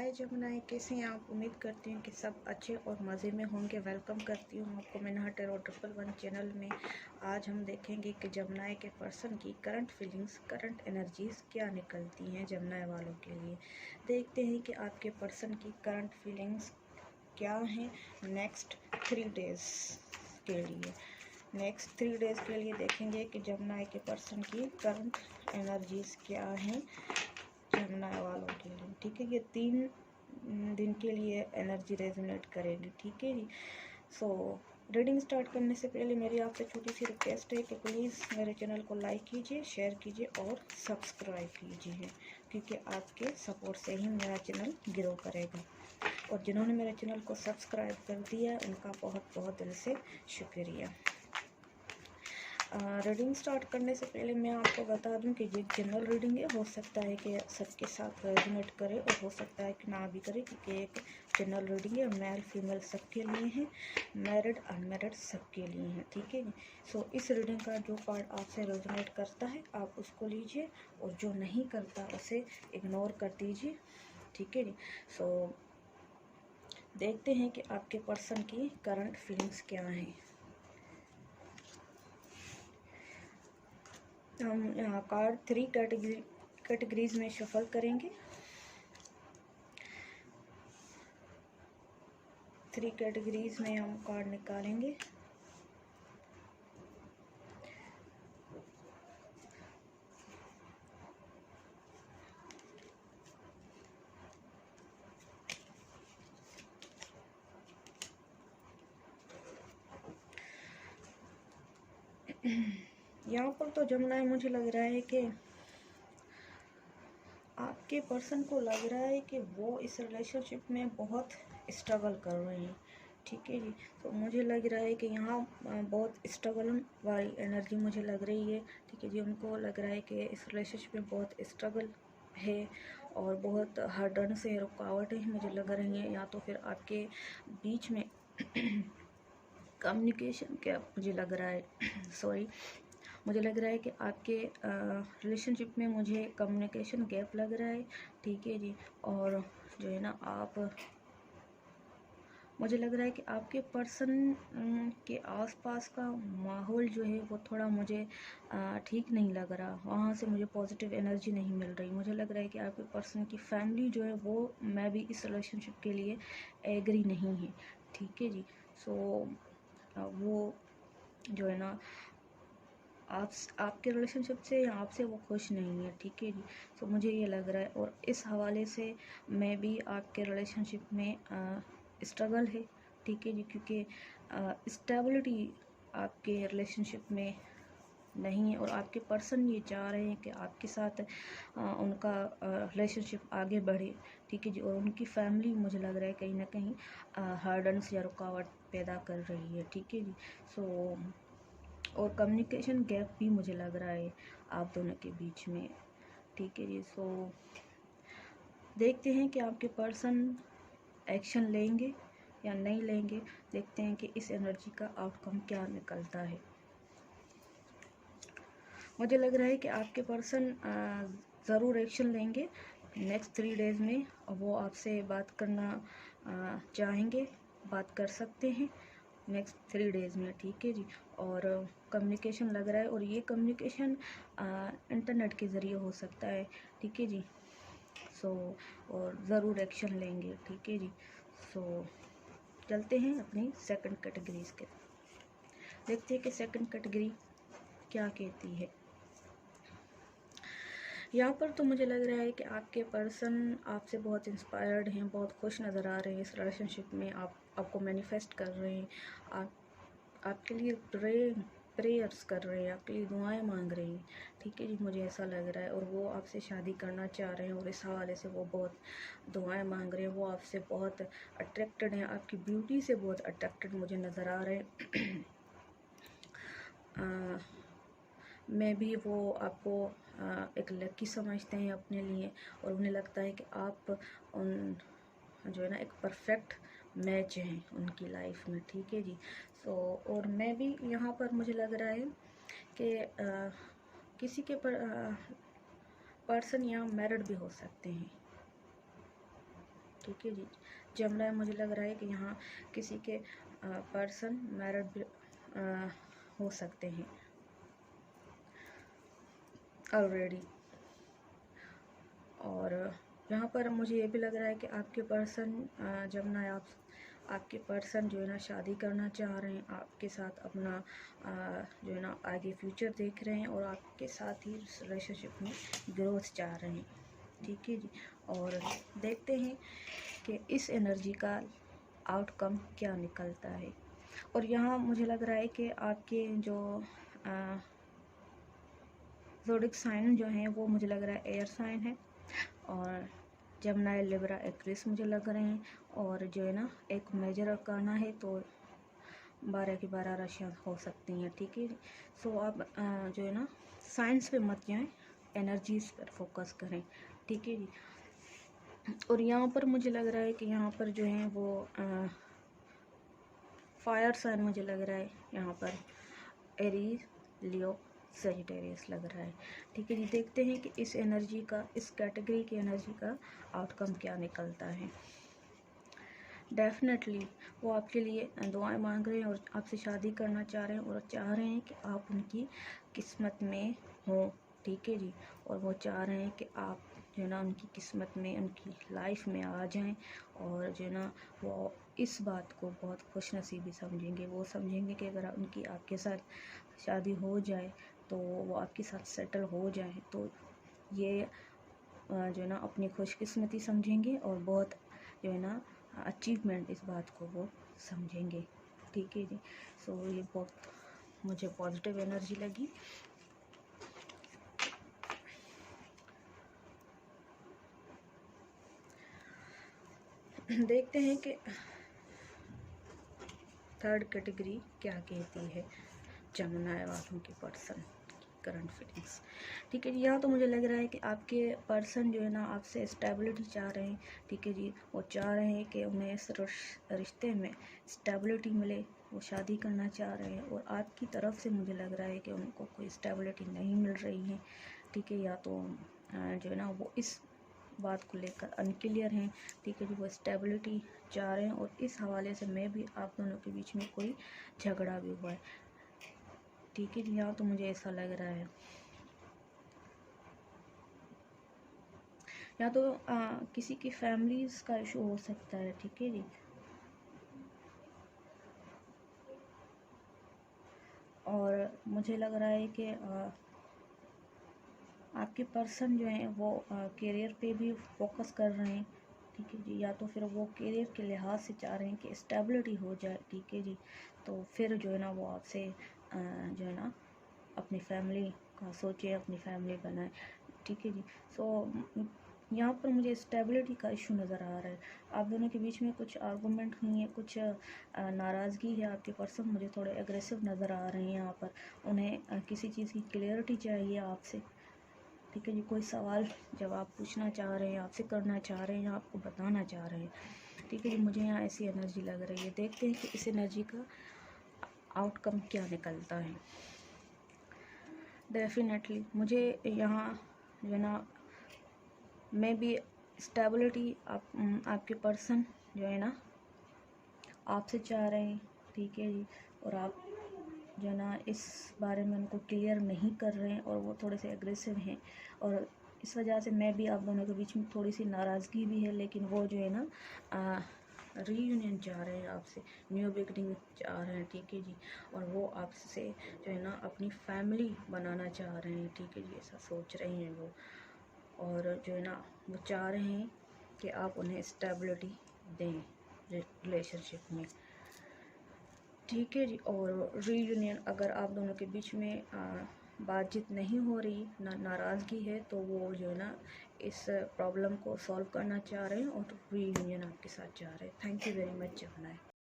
हाय जमुनाएं, कैसे हैं आप। उम्मीद करती हूँ कि सब अच्छे और मज़े में होंगे। वेलकम करती हूँ आपको मिनहा टेरो 111 चैनल में। आज हम देखेंगे कि जमुनाएं के पर्सन की करंट फीलिंग्स, करंट एनर्जीज़ क्या निकलती हैं जमुनाएं वालों के लिए। देखते हैं कि आपके पर्सन की करंट फीलिंग्स क्या हैं नेक्स्ट 3 डेज़ के लिए। नेक्स्ट 3 डेज़ के लिए देखेंगे कि जमुनाएं के पर्सन की करंट एनर्जीज़ क्या हैं जमुनाएं वालों के लिए। ठीक है, ये 3 दिन के लिए एनर्जी रेजोनेट करेगी। ठीक है जी। सो रीडिंग स्टार्ट करने से पहले मेरी आपसे छोटी सी रिक्वेस्ट है कि प्लीज़ मेरे चैनल को लाइक कीजिए, शेयर कीजिए और सब्सक्राइब कीजिए, क्योंकि आपके सपोर्ट से ही मेरा चैनल ग्रो करेगा। और जिन्होंने मेरे चैनल को सब्सक्राइब कर दिया है उनका बहुत बहुत दिल से शुक्रिया। रीडिंग स्टार्ट करने से पहले मैं आपको बता दूं कि ये जनरल रीडिंग है। हो सकता है कि सबके साथ रेजोनेट करे और हो सकता है कि ना भी करे, क्योंकि एक जनरल रीडिंग है। मेल फीमेल सबके लिए है, मैरिड अनमैरिड सबके लिए है। ठीक है। सो इस रीडिंग का जो पार्ट आपसे रेजोनेट करता है आप उसको लीजिए, और जो नहीं करता उसे इग्नोर कर दीजिए। ठीक है जी। सो देखते हैं कि आपके पर्सन की करंट फीलिंग्स क्या हैं। हम यहाँ कार्ड 3 कैटेगरीज में शफल करेंगे। 3 कैटेगरीज में हम कार्ड निकालेंगे। यहाँ पर तो जमुनाएं मुझे लग रहा है कि आपके पर्सन को लग रहा है कि वो इस रिलेशनशिप में बहुत स्ट्रगल कर रहे हैं। ठीक है जी। तो मुझे लग रहा है कि यहाँ बहुत स्ट्रगल वाली एनर्जी मुझे लग रही है। ठीक है जी। उनको लग रहा है कि इस रिलेशनशिप में बहुत स्ट्रगल है और बहुत हर्डन से रुकावटें मुझे लग रही हैं, या तो फिर आपके बीच में कम्युनिकेशन गैप मुझे लग रहा है। सॉरी, मुझे लग रहा है कि आपके रिलेशनशिप में मुझे कम्युनिकेशन गैप लग रहा है। ठीक है जी। और जो है ना, मुझे लग रहा है कि आपके पर्सन के आसपास का माहौल जो है वो थोड़ा मुझे ठीक नहीं लग रहा। वहाँ से मुझे पॉजिटिव एनर्जी नहीं मिल रही। मुझे लग रहा है कि आपके पर्सन की फैमिली जो है वो मैं भी इस रिलेशनशिप के लिए एग्री नहीं है। ठीक है जी। सो वो जो है ना, आपके रिलेशनशिप से या आपसे वो खुश नहीं है। ठीक है जी। तो मुझे ये लग रहा है, और इस हवाले से मैं भी आपके रिलेशनशिप में स्ट्रगल है। ठीक है जी। क्योंकि स्टेबिलिटी आपके रिलेशनशिप में नहीं है, और आपके पर्सन ये चाह रहे हैं कि आपके साथ उनका रिलेशनशिप आगे बढ़े। ठीक है जी। और उनकी फैमिली मुझे लग रहा है कहीं ना कहीं हार्डन्स या रुकावट पैदा कर रही है। ठीक है जी। सो और कम्युनिकेशन गैप भी मुझे लग रहा है आप दोनों के बीच में। ठीक है जी। सो देखते हैं कि आपके पर्सन एक्शन लेंगे या नहीं लेंगे। देखते हैं कि इस एनर्जी का आउटकम क्या निकलता है। मुझे लग रहा है कि आपके पर्सन ज़रूर एक्शन लेंगे नेक्स्ट 3 डेज़ में। वो आपसे बात करना चाहेंगे, बात कर सकते हैं नेक्स्ट 3 डेज़ में। ठीक है जी। और कम्युनिकेशन लग रहा है, और ये कम्युनिकेशन इंटरनेट के ज़रिए हो सकता है। ठीक है जी। सो और ज़रूर एक्शन लेंगे। ठीक है जी। सो चलते हैं अपनी सेकंड कैटेगरीज के। देखते हैं कि सेकंड कैटेगरी क्या कहती है। यहाँ पर तो मुझे लग रहा है कि आपके पर्सन आपसे बहुत इंस्पायर्ड हैं, बहुत खुश नज़र आ रहे हैं इस रिलेशनशिप में। आपको मैनिफेस्ट कर रहे हैं, आपके लिए प्रेयर्स कर रहे हैं, आपके लिए दुआएं मांग रहे हैं। ठीक है जी। मुझे ऐसा लग रहा है, और वो आपसे शादी करना चाह रहे हैं, और इस हवाले से वो बहुत दुआएं मांग रहे हैं। वो आपसे बहुत अट्रैक्टेड हैं, आपकी ब्यूटी से बहुत अट्रैक्टेड मुझे नज़र आ रहे हैं। मैं भी वो आपको एक लकी समझते हैं अपने लिए, और उन्हें लगता है कि आप उन जो है ना एक परफेक्ट मैच हैं उनकी लाइफ में। ठीक है जी। सो और मैं भी यहाँ पर मुझे लग रहा है कि किसी के पर्सन यहाँ मैरिड भी हो सकते हैं। ठीक है जी। जमना मुझे लग रहा है कि यहाँ किसी के पर्सन मैरिड हो सकते हैं ऑलरेडी। और यहाँ पर मुझे ये भी लग रहा है कि आपके पर्सन जमना आपके पर्सन जो है ना शादी करना चाह रहे हैं आपके साथ, अपना जो है ना आगे फ्यूचर देख रहे हैं और आपके साथ ही रिलेशनशिप में ग्रोथ चाह रहे हैं, ठीक है जी। और देखते हैं कि इस एनर्जी का आउटकम क्या निकलता है। और यहाँ मुझे लग रहा है कि आपके जो ज़ोडिक साइन जो हैं वो मुझे लग रहा है एयर साइन है, और जमनाई, लिब्रा, एक्वेरियस मुझे लग रहे हैं। और जो है ना एक मेजर करना है तो 12 की 12 राशियाँ हो सकती हैं, ठीक है। सो आप जो है ना साइंस पे मत जाएं, एनर्जीज पर फोकस करें, ठीक है जी। और यहाँ पर मुझे लग रहा है कि यहाँ पर जो है वो फायर साइन मुझे लग रहा है, यहाँ पर एरीज, लियो, सजिटेरियस लग रहा है, ठीक है जी। देखते हैं कि इस एनर्जी का, इस कैटेगरी की एनर्जी का आउटकम क्या निकलता है। डेफिनेटली वो आपके लिए दुआएं मांग रहे हैं और आपसे शादी करना चाह रहे हैं और चाह रहे हैं कि आप उनकी किस्मत में हो, ठीक है जी। और वो चाह रहे हैं कि आप जो है ना उनकी किस्मत में, उनकी लाइफ में आ जाएं, और जो है ना वो इस बात को बहुत खुशनसीबी समझेंगे। वो समझेंगे कि अगर उनकी आपके साथ शादी हो जाए तो वो आपके साथ सेटल हो जाए, तो ये जो है ना अपनी खुशकिस्मती समझेंगे और बहुत जो है ना अचीवमेंट इस बात को वो समझेंगे, ठीक है जी। सो ये बहुत मुझे पॉजिटिव एनर्जी लगी। देखते हैं कि थर्ड कैटेगरी क्या कहती है जमुना वालों के पर्सन करंट फीलिंग्स, ठीक है जी। यहाँ तो मुझे लग रहा है कि आपके पर्सन जो है ना आपसे स्टेबिलिटी चाह रहे हैं, ठीक है जी। वो चाह रहे हैं कि उन्हें इस रिश्ते में स्टेबिलिटी मिले, वो शादी करना चाह रहे हैं, और आपकी तरफ से मुझे लग रहा है कि उनको कोई स्टेबिलिटी नहीं मिल रही है, ठीक है। या तो जो है ना वो इस बात को लेकर अनक्लियर हैं, ठीक है जी। वो स्टेबिलिटी चाह रहे हैं, और इस हवाले से मैं भी आप दोनों के बीच में कोई झगड़ा भी हुआ है, ठीक है जी। यहाँ तो मुझे ऐसा लग रहा है, या तो किसी की फैमिलीज का इशू हो सकता है, ठीक है जी। और मुझे लग रहा है कि आपके पर्सन जो हैं वो करियर पे भी फोकस कर रहे हैं, ठीक है जी। या तो फिर वो करियर के लिहाज से चाह रहे हैं कि स्टेबिलिटी हो जाए, ठीक है जी। तो फिर जो है ना वो आपसे जो है ना अपनी फैमिली का सोचे, अपनी फैमिली बनाए, ठीक है जी। सो यहाँ पर मुझे स्टेबिलिटी का इशू नज़र आ रहा है। आप दोनों के बीच में कुछ आर्गूमेंट हुई है, कुछ नाराज़गी है। आपके पर्सन मुझे थोड़े एग्रेसिव नज़र आ रहे हैं। यहाँ पर उन्हें किसी चीज़ की क्लियरिटी चाहिए आपसे, ठीक है जी। कोई सवाल जवाब पूछना चाह रहे हैं, आपसे करना चाह रहे हैं, आपको बताना चाह रहे हैं, ठीक है जी। मुझे यहाँ ऐसी एनर्जी लग रही है। देखते हैं कि इस एनर्जी का आउटकम क्या निकलता है। डेफिनेटली मुझे यहाँ जो है ना मैं भी स्टेबिलिटी आपके पर्सन जो है ना आपसे चाह रहे हैं, ठीक है जी। और आप जो है ना इस बारे में उनको क्लियर नहीं कर रहे हैं, और वो थोड़े से एग्रेसिव हैं, और इस वजह से मैं भी आप दोनों के बीच में थोड़ी सी नाराज़गी भी है। लेकिन वो जो है ना रीयूनियन चाह रहे हैं आपसे, न्यू बिगनिंग चाह रहे हैं, ठीक है जी। और वो आपसे जो है ना अपनी फैमिली बनाना चाह रहे हैं, ठीक है जी। ऐसा सोच रहे हैं वो, और जो है ना वो चाह रहे हैं कि आप उन्हें स्टेबिलिटी दें रिलेशनशिप में, ठीक है जी। और रीयूनियन अगर आप दोनों के बीच में बातचीत नहीं हो रही, नाराज़गी है, तो वो जो है ना इस प्रॉब्लम को सॉल्व करना चाह रहे हैं और रीयूनियन आपके साथ चाह रहे हैं। Thank you very much Jamuna.